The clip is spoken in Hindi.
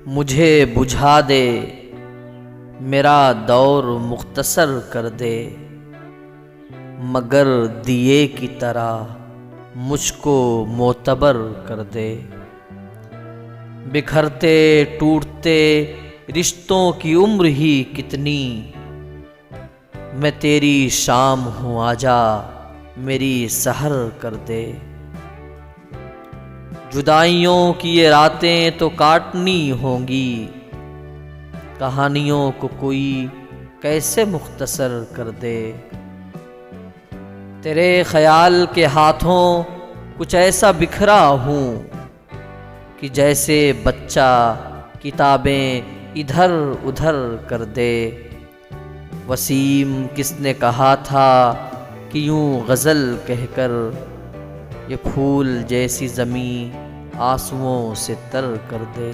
मुझे बुझा दे, मेरा दौर मुख्तसर कर दे, मगर दिए की तरह मुझको मोतबर कर दे। बिखरते टूटते रिश्तों की उम्र ही कितनी, मैं तेरी शाम हूँ आजा मेरी सहर कर दे। जुदाइयों की ये रातें तो काटनी होंगी, कहानियों को कोई कैसे मुख्तसर कर दे। तेरे ख्याल के हाथों कुछ ऐसा बिखरा हूँ कि जैसे बच्चा किताबें इधर उधर कर दे। वसीम किसने कहा था कि यूं गज़ल कहकर ये फूल जैसी ज़मीं आंसुओं से तर कर दे।